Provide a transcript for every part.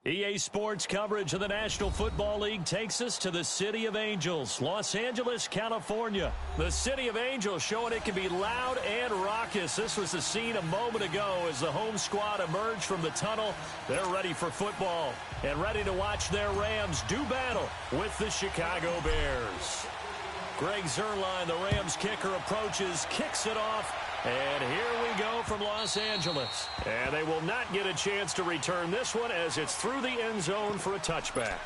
EA Sports coverage of the National Football League takes us to the City of Angels, Los Angeles, California. The City of Angels showing it can be loud and raucous. This was the scene a moment ago as the home squad emerged from the tunnel. They're ready for football and ready to watch their Rams do battle with the Chicago Bears. Greg Zuerlein, the Rams kicker, approaches, kicks it off. And here we go from Los Angeles. And they will not get a chance to return this one as it's through the end zone for a touchback.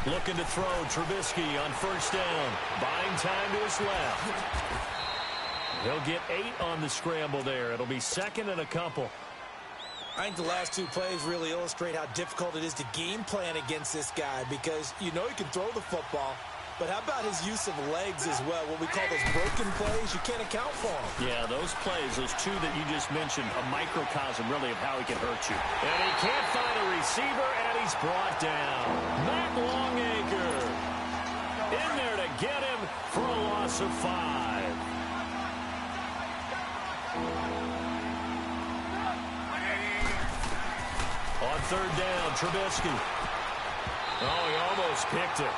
Looking to throw, Trubisky on first down. Buying time to his left. He'll get 8 on the scramble there. It'll be second and a couple. I think the last two plays really illustrate how difficult it is to game plan against this guy because you know he can throw the football, but how about his use of legs as well? What we call those broken plays, you can't account for them. Yeah, those plays, those two that you just mentioned, a microcosm really of how he can hurt you. And he can't find a receiver, and he's brought down. Matt Longacre in there to get him for a loss of 5. On third down, Trubisky. Oh, he almost picked it.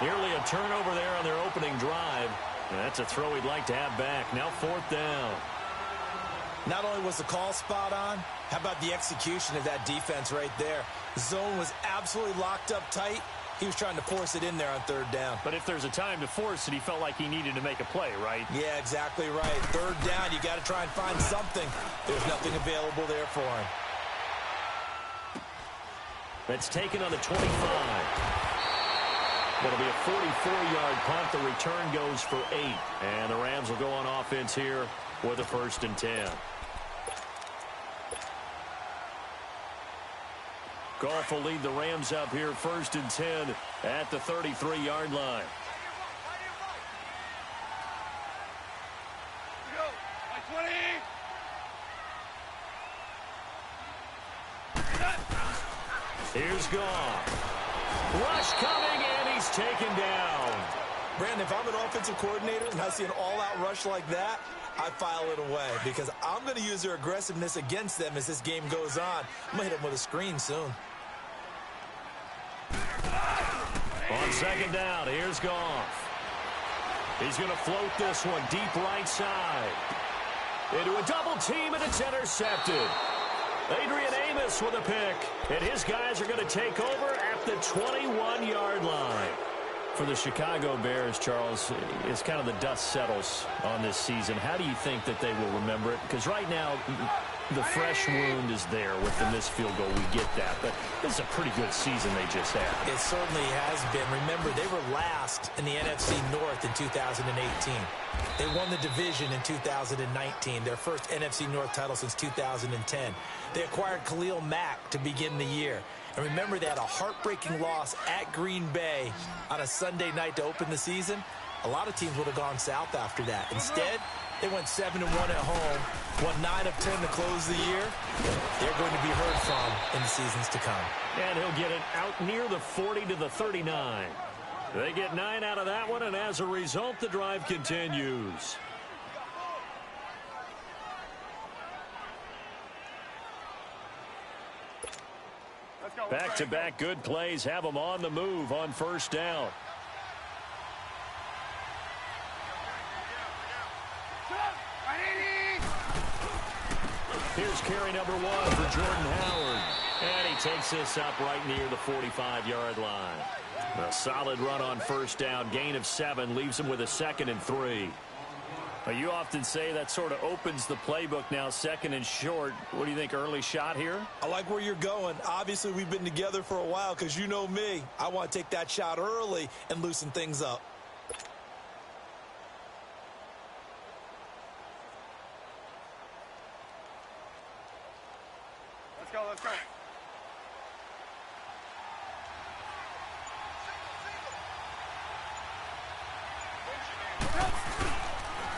Nearly a turnover there on their opening drive. And that's a throw he'd like to have back. Now fourth down. Not only was the call spot on, how about the execution of that defense right there? The zone was absolutely locked up tight. He was trying to force it in there on third down. But if there's a time to force it, he felt like he needed to make a play, right? Yeah, exactly right. Third down, you got to try and find something. There's nothing available there for him. That's taken on the 25. That'll be a 44-yard punt. The return goes for 8. And the Rams will go on offense here with a 1st and 10. Goff will lead the Rams up here 1st and 10 at the 33-yard line. Here's Goff. Rush coming, and he's taken down. Brandon, if I'm an offensive coordinator and I see an all-out rush like that, I file it away because I'm going to use their aggressiveness against them as this game goes on. I'm going to hit them with a screen soon. On second down, here's Goff. He's going to float this one deep right side. Into a double team, and it's intercepted. Adrian Amos with a pick, and his guys are going to take over at the 21-yard line. For the Chicago Bears, Charles, it's kind of the dust settles on this season. How do you think that they will remember it? Because right now, the fresh wound is there with the missed field goal. We get that, but this is a pretty good season they just had. It certainly has been. Remember, they were last in the NFC North in 2018. They won the division in 2019, their first NFC North title since 2010. They acquired Khalil Mack to begin the year. And remember, they had a heartbreaking loss at Green Bay on a Sunday night to open the season. A lot of teams would have gone south after that. Instead, they went 7-1 at home, won 9 of 10 to close the year. They're going to be heard from in the seasons to come. And he'll get it out near the 40 to the 39. They get 9 out of that one, and as a result, the drive continues. Back-to-back good plays have them on the move on first down. Here's carry number 1 for Jordan Howard. And he takes this up right near the 45-yard line. A solid run on first down. Gain of 7 leaves him with a 2nd and 3. Well, you often say that sort of opens the playbook now, 2nd and short. What do you think, early shot here? I like where you're going. Obviously, we've been together for a while because you know me. I want to take that shot early and loosen things up. Let's go, let's go.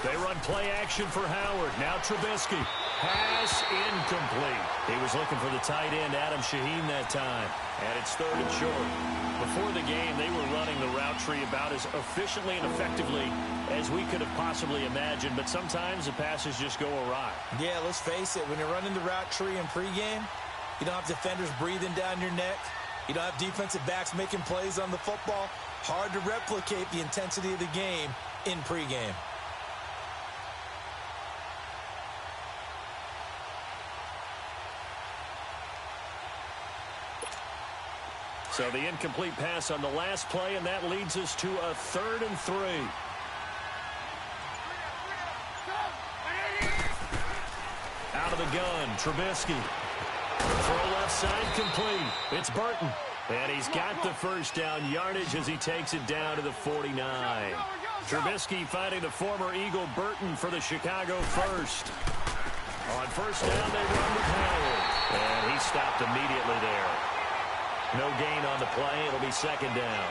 They run play action for Howard. Now Trubisky. Pass incomplete. He was looking for the tight end, Adam Shaheen, that time. And it's 3rd and short. Before the game, they were running the route tree about as efficiently and effectively as we could have possibly imagined. But sometimes the passes just go awry. Yeah, let's face it. When you're running the route tree in pregame, you don't have defenders breathing down your neck. You don't have defensive backs making plays on the football. Hard to replicate the intensity of the game in pregame. So the incomplete pass on the last play, and that leads us to a 3rd and 3. Out of the gun, Trubisky. Throw left side complete. It's Burton. And he's got the first down yardage as he takes it down to the 49. Trubisky finding the former Eagle Burton for the Chicago first. On first down, they run with Howard. And he stopped immediately there. No gain on the play. It'll be 2nd down.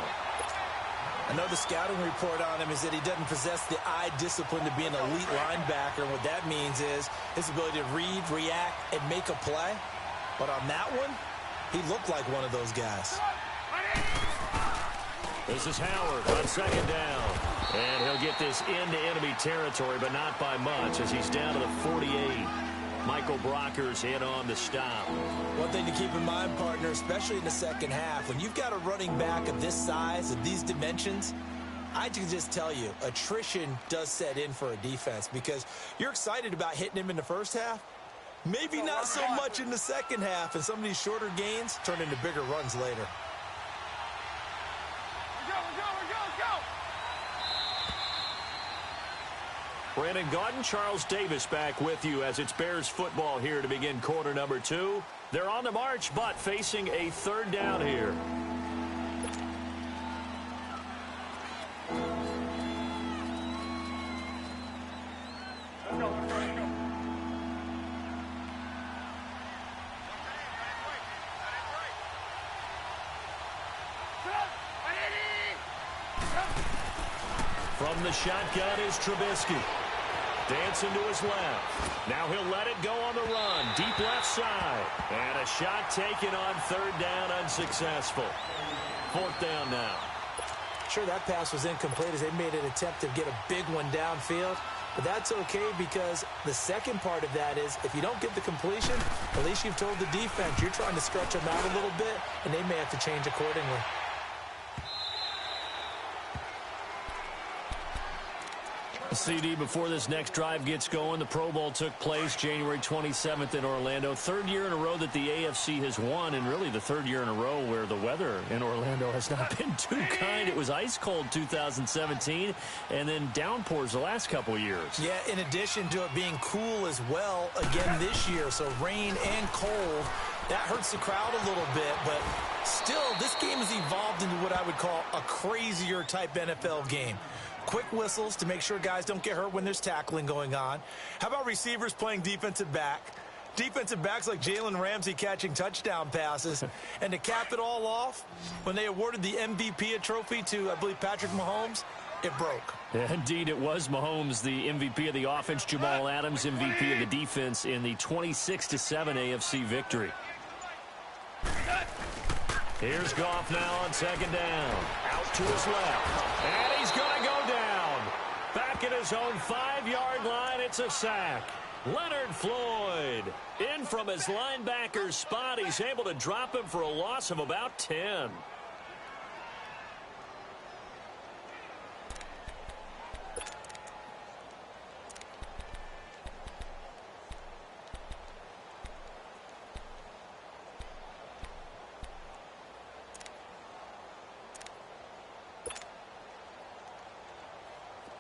I know the scouting report on him is that he doesn't possess the eye discipline to be an elite linebacker. And what that means is his ability to read, react, and make a play. But on that one, he looked like one of those guys. This is Howard on 2nd down. And he'll get this into enemy territory, but not by much as he's down to the 48. Michael Brocker's in on the stop. One thing to keep in mind, partner, especially in the second half, when you've got a running back of this size, of these dimensions, I can just tell you, attrition does set in for a defense because you're excited about hitting him in the first half. Maybe not so much in the second half, and some of these shorter gains turn into bigger runs later. Brandon Gaudin, Charles Davis back with you as it's Bears football here to begin quarter number 2. They're on the march, but facing a 3rd down here. From the shotgun is Trubisky. Dancing to his left. Now he'll let it go on the run. Deep left side. And a shot taken on 3rd down, unsuccessful. 4th down now. Sure, that pass was incomplete as they made an attempt to get a big one downfield. But that's okay because the second part of that is if you don't get the completion, at least you've told the defense you're trying to stretch them out a little bit, and they may have to change accordingly. CD, before this next drive gets going, the Pro Bowl took place January 27th in Orlando. 3rd year in a row that the AFC has won, and really the 3rd year in a row where the weather in Orlando has not been too kind. It was ice cold 2017, and then downpours the last couple years. Yeah, in addition to it being cool as well again this year, so rain and cold. That hurts the crowd a little bit, but still, this game has evolved into what I would call a crazier type NFL game. Quick whistles to make sure guys don't get hurt when there's tackling going on. How about receivers playing defensive back? Defensive backs like Jalen Ramsey catching touchdown passes. And to cap it all off, when they awarded the MVP trophy to, I believe, Patrick Mahomes, it broke. Indeed, it was Mahomes, the MVP of the offense. Jamal Adams, MVP of the defense in the 26-7 AFC victory. Here's Goff now on 2nd down. Out to his left. And he's going to go down. Back at his own 5-yard line, it's a sack. Leonard Floyd in from his linebacker spot. He's able to drop him for a loss of about 10.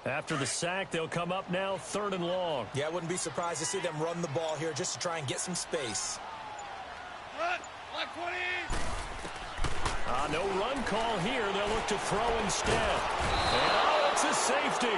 After the sack, they'll come up now 3rd and long. Yeah, I wouldn't be surprised to see them run the ball here just to try and get some space. No run call here. They'll look to throw instead. And oh, it's a safety.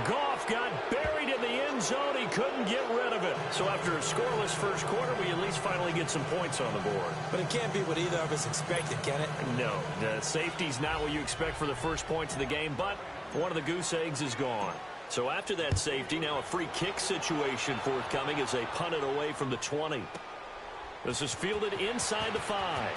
Goff got buried in the end zone. He couldn't get rid of it. So after a scoreless first quarter, we at least finally get some points on the board. But it can't be what either of us expected, can it? No, the safety's not what you expect for the first points of the game, but one of the goose eggs is gone. So after that safety, now a free kick situation forthcoming as they punt it away from the 20. This is fielded inside the 5.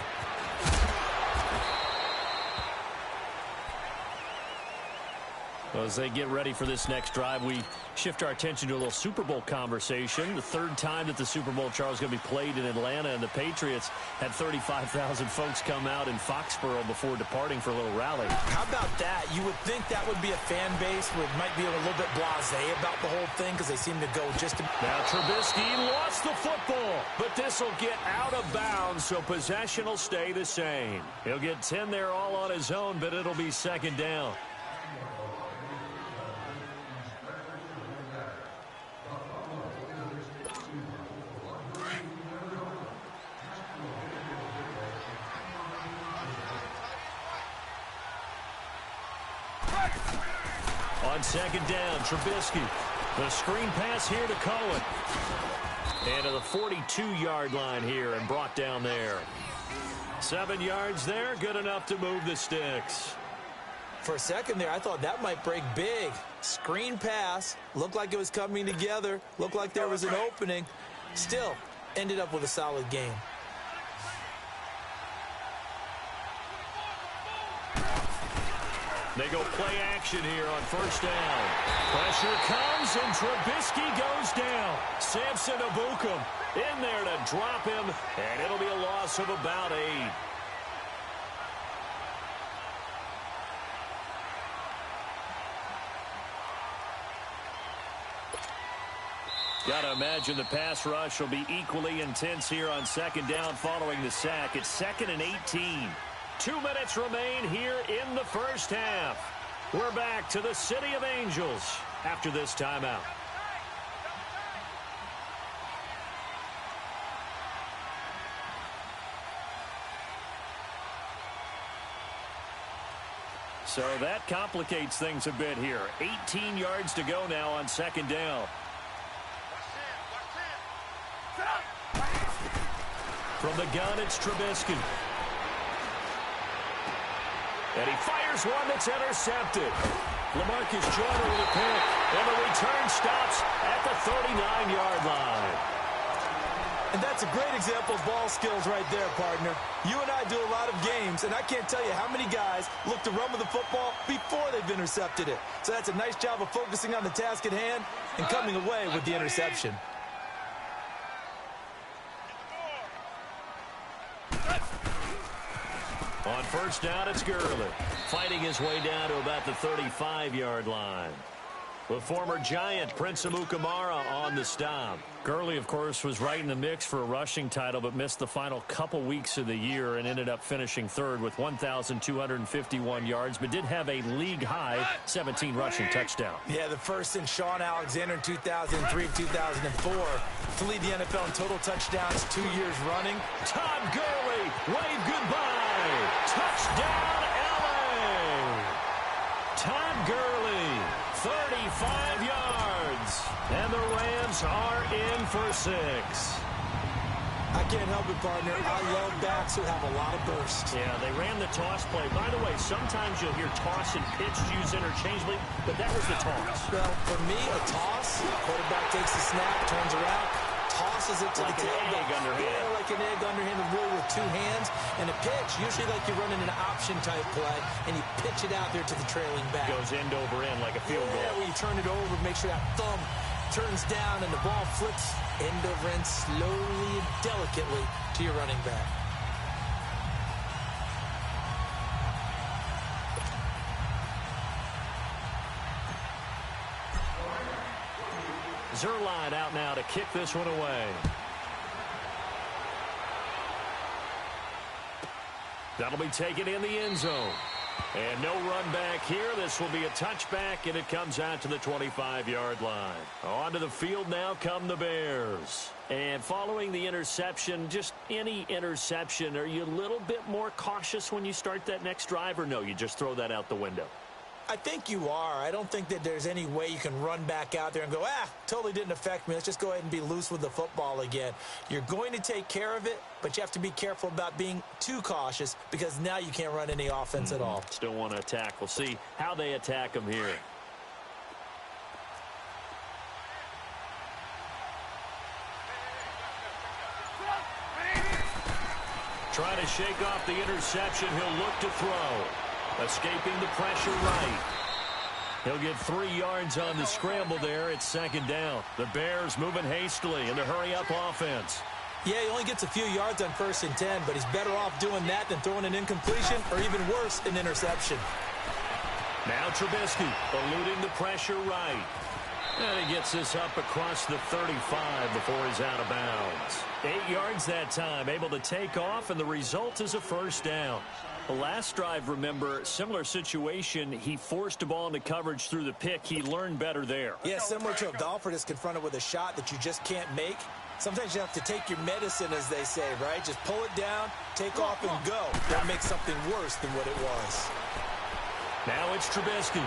As they get ready for this next drive, we shift our attention to a little Super Bowl conversation. The third time that the Super Bowl, Charles, is going to be played in Atlanta, and the Patriots had 35,000 folks come out in Foxborough before departing for a little rally. How about that? You would think that would be a fan base where it might be a little bit blasé about the whole thing because they seem to go just... Now Trubisky lost the football, but this will get out of bounds, so possession will stay the same. He'll get 10 there all on his own, but it'll be second down. On second down, Trubisky. The screen pass here to Cohen. And to the 42-yard line here and brought down there. 7 yards there, good enough to move the sticks. For a second there, I thought that might break big. Screen pass, looked like it was coming together, looked like there was an opening. Still, ended up with a solid game. They go play action here on first down. Pressure comes, and Trubisky goes down. Samson Abukum in there to drop him, and it'll be a loss of about 8. Got to imagine the pass rush will be equally intense here on second down following the sack. It's 2nd and 18. 2 minutes remain here in the first half. We're back to the City of Angels after this timeout. So that complicates things a bit here. 18 yards to go now on second down. From the gun, it's Trubisky. And he fires one that's intercepted. LaMarcus Joyner with a pick. And the return stops at the 39-yard line. And that's a great example of ball skills right there, partner. You and I do a lot of games, and I can't tell you how many guys look to run with the football before they've intercepted it. So that's a nice job of focusing on the task at hand and coming away with the interception. On first down, it's Gurley, fighting his way down to about the 35-yard line. The former Giant, Prince Amukamara, on the stop. Gurley, of course, was right in the mix for a rushing title, but missed the final couple weeks of the year and ended up finishing third with 1,251 yards, but did have a league-high 17 rushing touchdowns. Yeah, the first in Sean Alexander in 2003-2004 to lead the NFL in total touchdowns 2 years running. Todd Gurley, wave goodbye. Touchdown, L.A. Todd Gurley, 35 yards. And the Rams are in for 6. I can't help it, partner. I love backs who have a lot of burst. Yeah, they ran the toss play. By the way, sometimes you'll hear toss and pitch used interchangeably, but that was the toss. Well, for me, a toss, quarterback takes the snap, turns around, tosses it to like the tailback. Egg underhand. Yeah, like an egg underhand, really with 2 hands. And a pitch, usually like you're running an option-type play, and you pitch it out there to the trailing back. Goes end over end like a field goal. Yeah, where you turn it over, make sure that thumb turns down, and the ball flips end over end slowly and delicately to your running back. Zerline out now to kick this one away. That'll be taken in the end zone. And no run back here. This will be a touchback, and it comes out to the 25-yard line. Onto the field now come the Bears. And following the interception, just any interception, are you a little bit more cautious when you start that next drive, or no, you just throw that out the window? I think you are. I don't think that there's any way you can run back out there and go, totally didn't affect me. Let's just go ahead and be loose with the football again. You're going to take care of it, but you have to be careful about being too cautious because now you can't run any offense at all. Still want to attack. We'll see how they attack them here. Trying to shake off the interception. He'll look to throw. Escaping the pressure right. He'll get 3 yards on the scramble there. It's second down. The Bears moving hastily in the hurry-up offense. Yeah, he only gets a few yards on 1st and 10, but he's better off doing that than throwing an incompletion or even worse, an interception. Now Trubisky eluding the pressure right. And he gets this up across the 35 before he's out of bounds. 8 yards that time, able to take off, and the result is a first down. The last drive, remember, similar situation. He forced a ball into coverage through the pick. He learned better there. Yeah, similar to a golfer that's confronted with a shot that you just can't make. Sometimes you have to take your medicine, as they say, right? Just pull it down, take off, and go. Don't make something worse than what it was. Now it's Trubisky.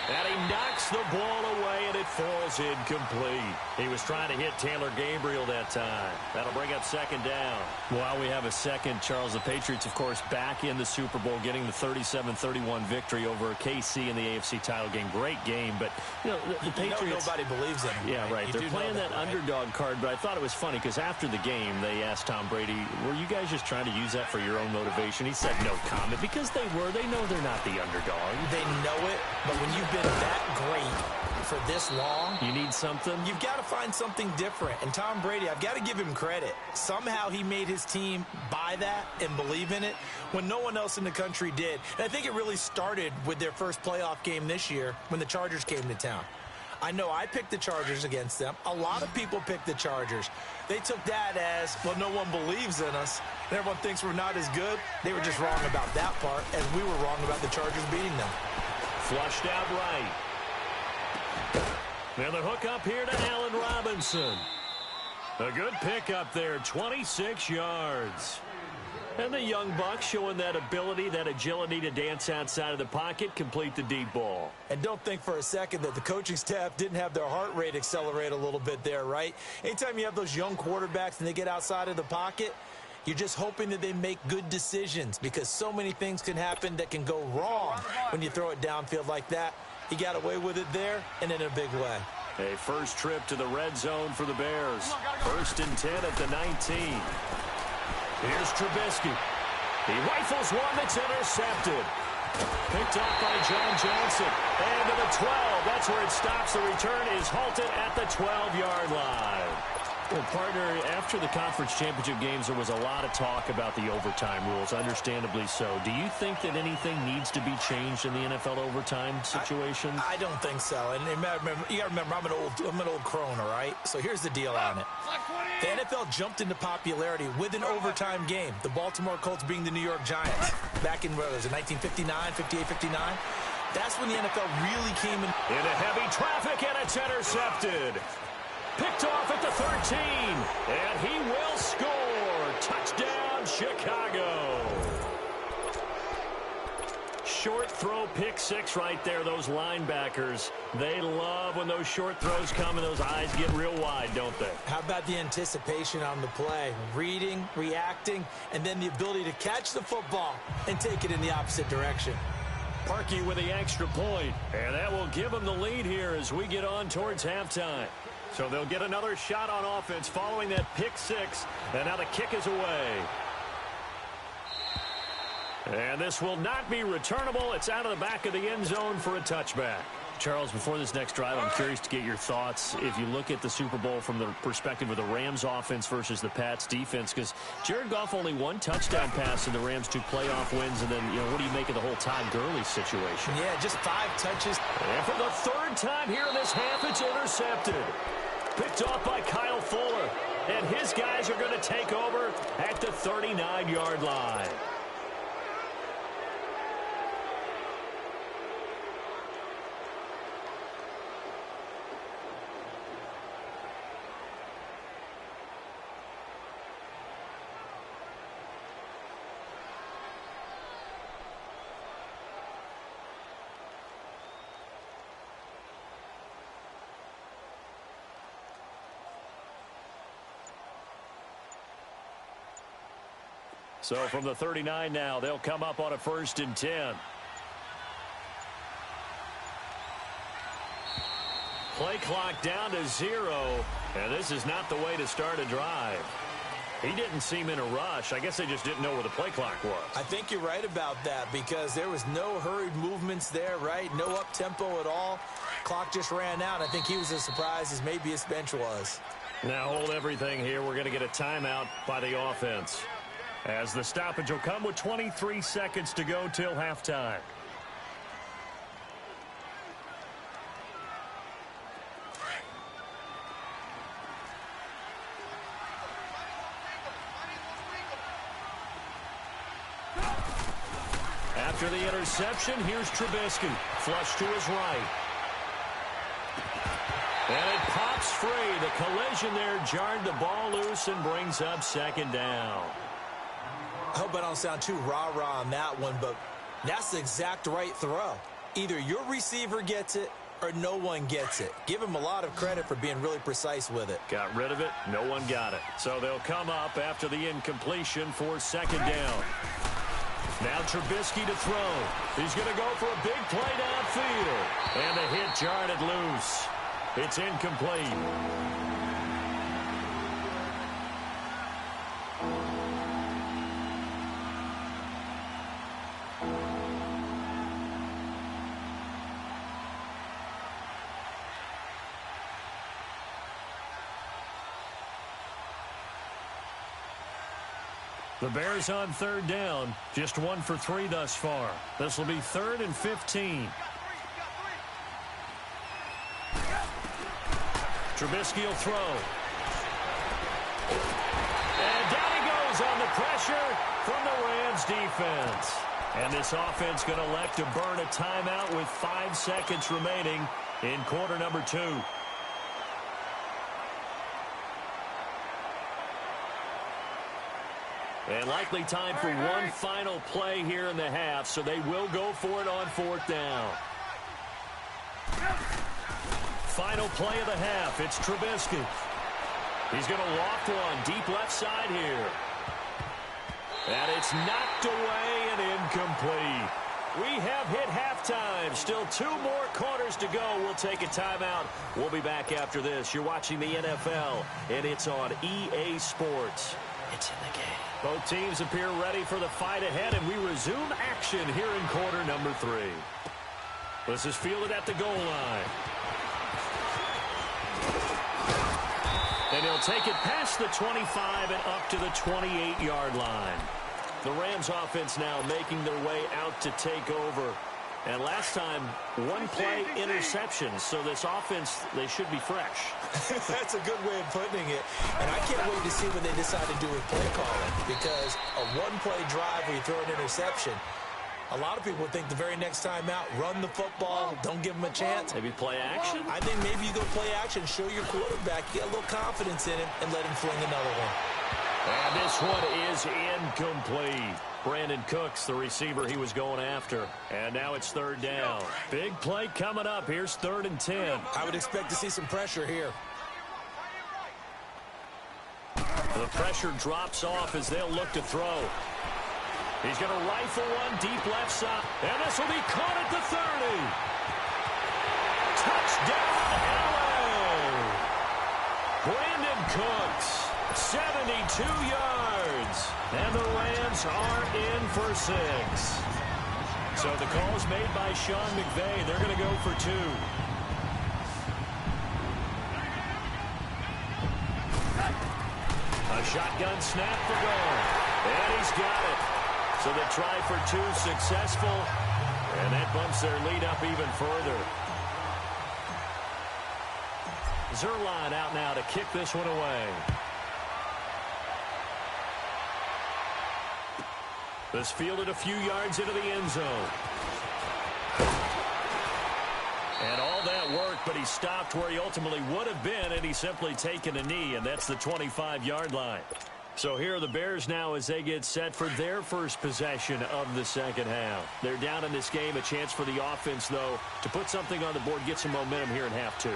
And he knocks the ball away, and it falls incomplete. He was trying to hit Taylor Gabriel that time. That'll bring up second down. While we have a second, Charles, the Patriots, of course, back in the Super Bowl, getting the 37-31 victory over KC in the AFC title game. Great game, but, you know, the Patriots... Nobody believes in them. Yeah, right. They're playing that underdog card, but I thought it was funny because after the game, they asked Tom Brady, were you guys just trying to use that for your own motivation? He said no comment because they were. They know they're not the underdog. They know it, but when you've been that great for this long, you need something. You've got to find something different. And Tom Brady, I've got to give him credit. Somehow he made his team buy that and believe in it when no one else in the country did. And I think it really started with their first playoff game this year when the Chargers came to town. I know I picked the Chargers against them. A lot of people picked the Chargers. They took that as, well, no one believes in us, and everyone thinks we're not as good. They were just wrong about that part, as we were wrong about the Chargers beating them. Flushed out right. And the hook up here to Allen Robinson. A good pickup there, 26 yards. And the young buck showing that ability, that agility to dance outside of the pocket, complete the deep ball. And don't think for a second that the coaching staff didn't have their heart rate accelerate a little bit there, right? Anytime you have those young quarterbacks and they get outside of the pocket, you're just hoping that they make good decisions because so many things can happen that can go wrong when you throw it downfield like that. He got away with it there and in a big way. A first trip to the red zone for the Bears. 1st and 10 at the 19. Here's Trubisky. He rifles one that's intercepted. Picked off by John Johnson. And to the 12. That's where it stops. The return is halted at the 12-yard line. Well, partner, after the conference championship games, there was a lot of talk about the overtime rules, understandably so. Do you think that anything needs to be changed in the NFL overtime situation? I don't think so. And you got to remember, I'm an old crone, all right? So here's the deal on it. The NFL jumped into popularity with an overtime game. The Baltimore Colts being the New York Giants. Back in, what was it, 1959, 58, 59? That's when the NFL really came in. Into heavy traffic, and it's intercepted. Picked off at the 13, and he will score. Touchdown, Chicago. Short throw, pick six right there. Those linebackers, they love when those short throws come and those eyes get real wide, don't they? How about the anticipation on the play? Reading, reacting, and then the ability to catch the football and take it in the opposite direction. Parkey with the extra point, and that will give them the lead here as we get on towards halftime. So they'll get another shot on offense following that pick six, and now the kick is away. And this will not be returnable. It's out of the back of the end zone for a touchback. Charles, before this next drive, I'm curious to get your thoughts if you look at the Super Bowl from the perspective of the Rams offense versus the Pats defense, because Jared Goff only one touchdown pass in the Rams' 2 playoff wins, and then, you know, what do you make of the whole Todd Gurley situation? Yeah, just 5 touches. And for the 3rd time here in this half, it's intercepted. Picked off by Kyle Fuller, and his guys are going to take over at the 39-yard line. So from the 39 now, they'll come up on a 1st and 10. Play clock down to 0, and this is not the way to start a drive. He didn't seem in a rush. I guess they just didn't know where the play clock was. I think you're right about that because there was no hurried movements there, right? No up-tempo at all. Clock just ran out. I think he was as surprised as maybe his bench was. Now hold everything here. We're going to get a timeout by the offense, as the stoppage will come with 23 seconds to go till halftime. After the interception, here's Trubisky. Flush to his right. And it pops free. The collision there jarred the ball loose and brings up second down. I hope I don't sound too rah-rah on that one, but that's the exact right throw. Either your receiver gets it or no one gets it. Give him a lot of credit for being really precise with it. Got rid of it. No one got it. So they'll come up after the incompletion for second down. Now Trubisky to throw. He's going to go for a big play downfield. And the hit jarred it loose. It's incomplete. The Bears on third down, just 1 for 3 thus far. This will be 3rd and 15. Trubisky will throw. And down he goes on the pressure from the Rams defense. And this offense going to elect to burn a timeout with 5 seconds remaining in quarter number 2. And likely time for one final play here in the half, so they will go for it on 4th down. Final play of the half, it's Trubisky. He's going to loft one, deep left side here. And it's knocked away and incomplete. We have hit halftime. Still 2 more quarters to go. We'll take a timeout. We'll be back after this. You're watching the NFL, and it's on EA Sports. It's in the game. Both teams appear ready for the fight ahead, and we resume action here in quarter number 3. This is fielded at the goal line. And he'll take it past the 25 and up to the 28-yard line. The Rams offense now making their way out to take over. And last time, 1 play interception. So this offense, they should be fresh. That's a good way of putting it. And I can't wait to see what they decide to do with play calling. Because a 1-play drive where you throw an interception, a lot of people think the very next time out, run the football, don't give them a chance. Maybe play action? I think maybe you go play action, show your quarterback, get a little confidence in him, and let him fling another one. And this one is incomplete. Brandon Cooks, the receiver he was going after. And now it's 3rd down. Big play coming up. Here's 3rd and 10. I would expect to see some pressure here. The pressure drops off as they'll look to throw. He's going to rifle one deep left side. And this will be caught at the 30. Touchdown, LA! Brandon Cooks. 72 yards. And the Rams are in for 6. So the call's made by Sean McVay. They're going to go for 2. A shotgun snap for goal. And he's got it. So the try for 2 successful. And that bumps their lead up even further. Zerline out now to kick this one away. This fielded a few yards into the end zone. And all that work, but he stopped where he ultimately would have been, and he's simply taken a knee, and that's the 25-yard line. So here are the Bears now as they get set for their first possession of the second half. They're down in this game. A chance for the offense, though, to put something on the board, get some momentum here in half 2.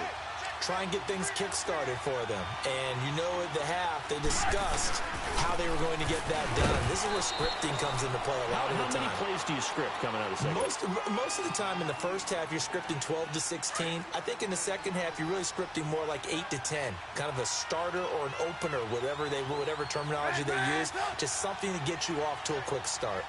try and get things kick-started for them. And you know at the half, they discussed how they were going to get that done. This is where scripting comes into play a lot of the time. How many plays do you script coming out of the second? Most of the time in the first half, you're scripting 12 to 16. I think in the second half, you're really scripting more like 8 to 10. Kind of a starter or an opener, whatever terminology they use. Just something to get you off to a quick start.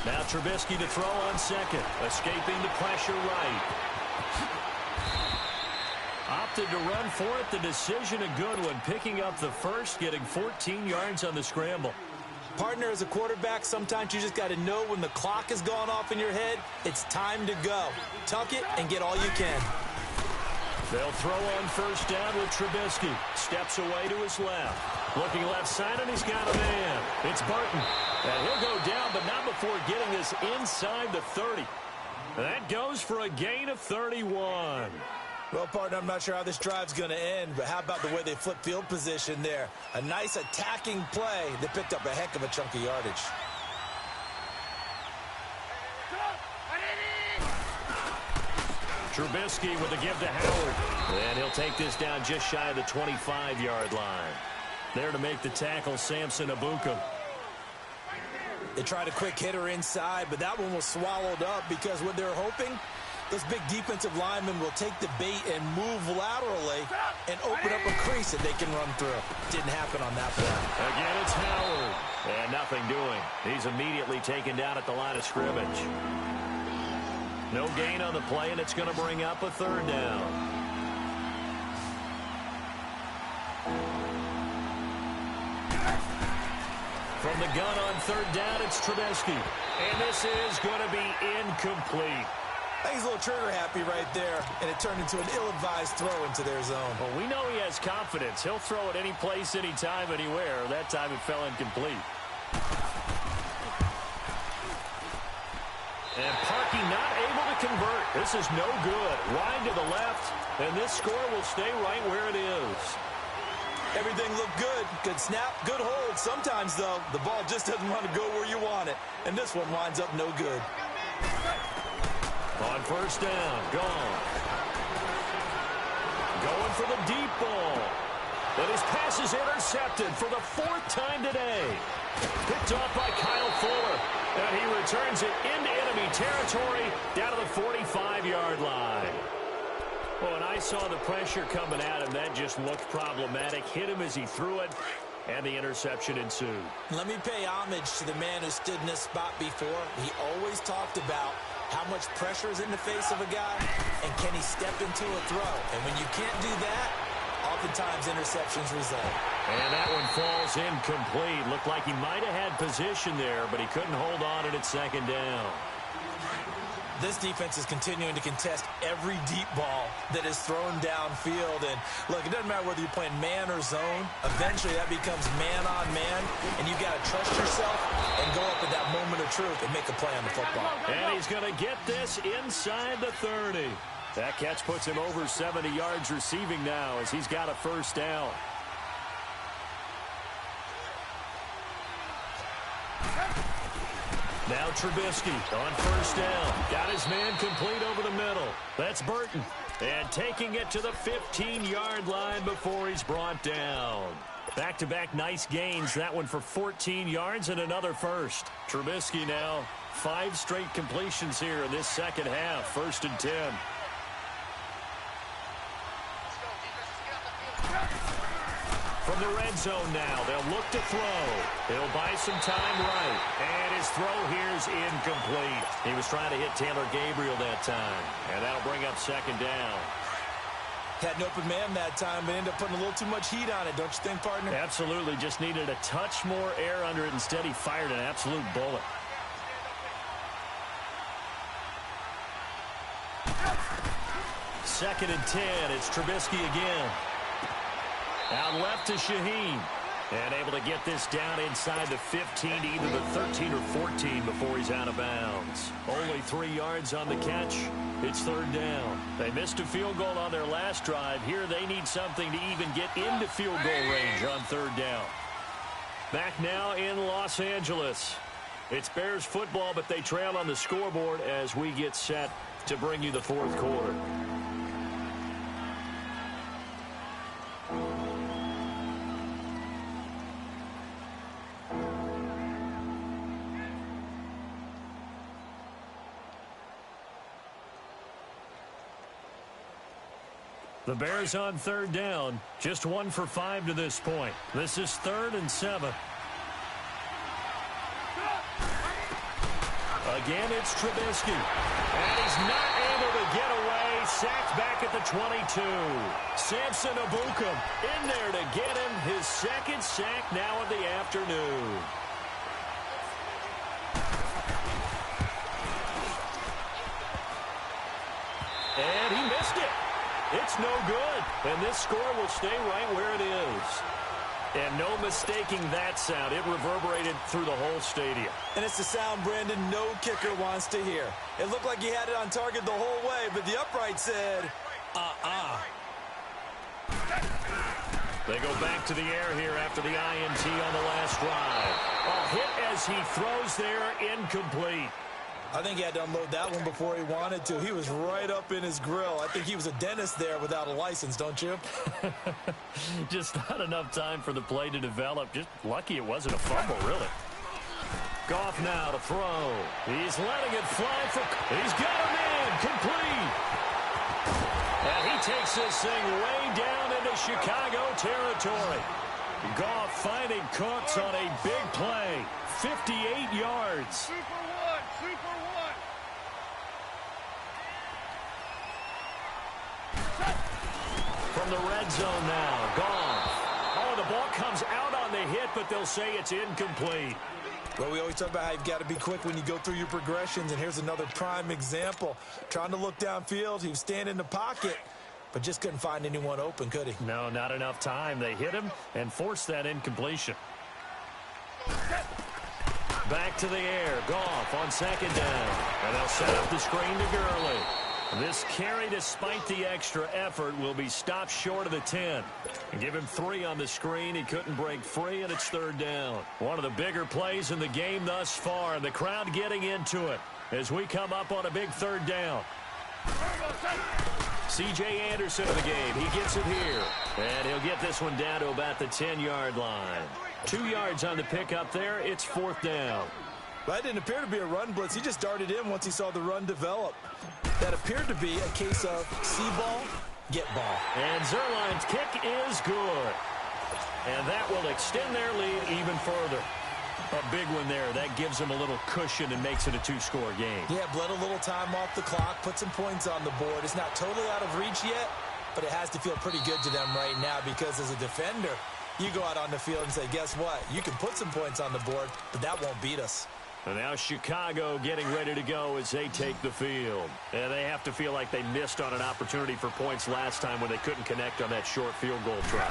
Now Trubisky to throw on second. Escaping the pressure right. Opted to run for it. The decision a good one. Picking up the first, getting 14 yards on the scramble. Partner, as a quarterback, sometimes you just got to know when the clock has gone off in your head, it's time to go. Tuck it and get all you can. They'll throw on first down with Trubisky. Steps away to his left. Looking left side, and he's got a man. It's Burton. And he'll go down, but not before getting this inside the 30. That goes for a gain of 31. Well, partner, I'm not sure how this drive's going to end, but how about the way they flip field position there? A nice attacking play. They picked up a heck of a chunk of yardage. Trubisky with a give to Howard. And he'll take this down just shy of the 25-yard line. There to make the tackle, Samson Abuka. They tried a quick hitter inside, but that one was swallowed up because what they're hoping, those big defensive linemen will take the bait and move laterally and open up a crease that they can run through. Didn't happen on that play. Again, it's Howard. And nothing doing. He's immediately taken down at the line of scrimmage. No gain on the play, and it's going to bring up a third down. From the gun on third down, it's Trubisky. And this is going to be incomplete. I think he's a little trigger happy right there, and it turned into an ill-advised throw into their zone. Well, we know he has confidence. He'll throw it any place, anytime, anywhere. That time it fell incomplete. And Parkey not able to convert. This is no good. Wide to the left, and this score will stay right where it is. Everything looked good. Good snap, good hold. Sometimes, though, the ball just doesn't want to go where you want it. And this one winds up no good. On first down, gone. Going for the deep ball. But his pass is intercepted for the fourth time today. Picked off by Kyle Fuller. And he returns it into enemy territory down to the 45-yard line. Well, and I saw the pressure coming at him. That just looked problematic. Hit him as he threw it, and the interception ensued. Let me pay homage to the man who stood in this spot before. He always talked about how much pressure is in the face of a guy, and can he step into a throw? And when you can't do that, oftentimes interceptions result. And that one falls incomplete. Looked like he might have had position there, but he couldn't hold on at second down. This defense is continuing to contest every deep ball that is thrown downfield. And, look, it doesn't matter whether you're playing man or zone. Eventually, that becomes man-on-man, and you've got to trust yourself and go up at that moment of truth and make a play on the football. And he's going to get this inside the 30. That catch puts him over 70 yards receiving now as he's got a first down. Now Trubisky on first down. Got his man complete over the middle. That's Burton. And taking it to the 15-yard line before he's brought down. Back-to-back nice gains. That one for 14 yards and another first. Trubisky now 5 straight completions here in this second half. 1st and 10. From the red zone now, they'll look to throw. He'll buy some time right. And his throw here's incomplete. He was trying to hit Taylor Gabriel that time. And that'll bring up second down. Had an open man that time, but ended up putting a little too much heat on it, don't you think, partner? Absolutely. Just needed a touch more air under it. Instead, he fired an absolute bullet. Second and 10. It's Trubisky again. Out left to Shaheen. And able to get this down inside the 15 to either the 13 or 14 before he's out of bounds. Only 3 yards on the catch. It's third down. They missed a field goal on their last drive. Here they need something to even get into field goal range on third down. Back now in Los Angeles. It's Bears football, but they trail on the scoreboard as we get set to bring you the fourth quarter. The Bears on third down, just 1 for 5 to this point. This is 3rd and 7. Again, it's Trubisky. And he's not able to get away. Sacked back at the 22. Samson Ebukam in there to get him his second sack now of the afternoon. And he missed it. It's no good. And this score will stay right where it is. And no mistaking that sound. It reverberated through the whole stadium. And it's the sound, Brandon, no kicker wants to hear. It looked like he had it on target the whole way, but the upright said, They go back to the air here after the INT on the last drive. A hit as he throws there, incomplete. I think he had to unload that one before he wanted to. He was right up in his grill. I think he was a dentist there without a license, don't you? Just not enough time for the play to develop. Just lucky it wasn't a fumble, really. Goff now to throw. He's letting it fly for... He's got him in. Complete. And he takes this thing way down into Chicago territory. Goff finding Cooks on a big play. 58 yards. From the red zone now, Goff. Oh, the ball comes out on the hit, but they'll say it's incomplete. Well, we always talk about how you've got to be quick when you go through your progressions, and here's another prime example. Trying to look downfield, he was standing in the pocket, but just couldn't find anyone open, could he? No, not enough time. They hit him and forced that incompletion. Back to the air, Goff on second down. And they'll set up the screen to Gurley. This carry, despite the extra effort, will be stopped short of the 10. And give him 3 on the screen. He couldn't break free, and it's third down. One of the bigger plays in the game thus far. The crowd getting into it as we come up on a big third down. C.J. Anderson of the game. He gets it here. And he'll get this one down to about the 10-yard line. 2 yards on the pickup there. It's fourth down. That didn't appear to be a run blitz. He just darted in once he saw the run develop. That appeared to be a case of see ball, get ball. And Zerline's kick is good. And that will extend their lead even further. A big one there. That gives them a little cushion and makes it a 2-score game. Yeah, bled a little time off the clock, put some points on the board. It's not totally out of reach yet, but it has to feel pretty good to them right now because as a defender, you go out on the field and say, guess what? You can put some points on the board, but that won't beat us. And now Chicago getting ready to go as they take the field. And they have to feel like they missed on an opportunity for points last time when they couldn't connect on that short field goal try.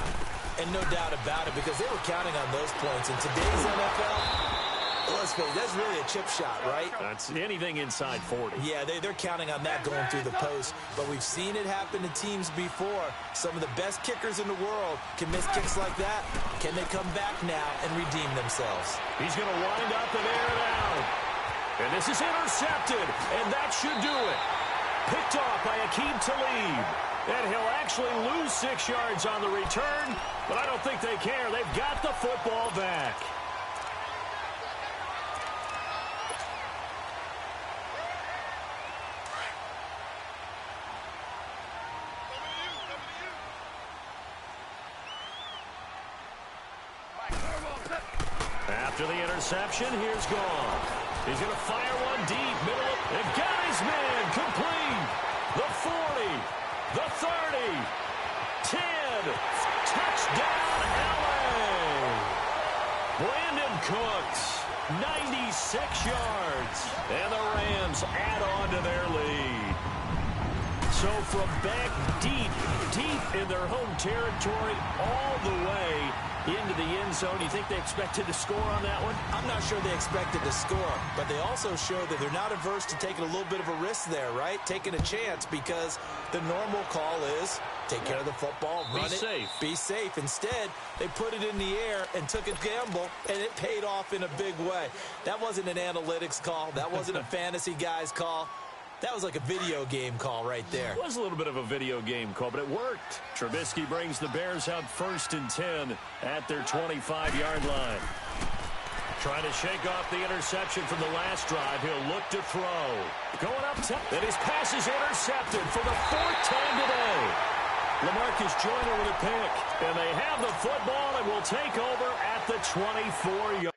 And no doubt about it, because they were counting on those points. In today's NFL, let's face it, that's really a chip shot, right? That's anything inside 40. Yeah, they're counting on that going through the post. But we've seen it happen to teams before. Some of the best kickers in the world can miss kicks like that. Can they come back now and redeem themselves? He's going to wind up and air it out. And this is intercepted, and that should do it. Picked off by Aqib Talib. And he'll actually lose 6 yards on the return, but I don't think they care. They've got the football back. After the interception, here's Goff. He's going to fire one deep, middle, and got his man complete. The 40, the 30, 10, touchdown LA. Brandon Cooks, 96 yards, and the Rams add on to their lead. So from back deep in their home territory all the way into the end zone. You think they expected to score on that one? I'm not sure they expected to score, but they also showed that they're not averse to taking a little bit of a risk there, right? Taking a chance, because the normal call is take care of the football, run it, be safe. Instead, they put it in the air and took a gamble, and it paid off in a big way. That wasn't an analytics call. That wasn't a fantasy guy's call. That was like a video game call right there. It was a little bit of a video game call, but it worked. Trubisky brings the Bears out 1st and 10 at their 25-yard line. Trying to shake off the interception from the last drive. He'll look to throw. Going up top, and his pass is intercepted for the 4th time today. LaMarcus Joyner with a pick, and they have the football and will take over at the 24-yard.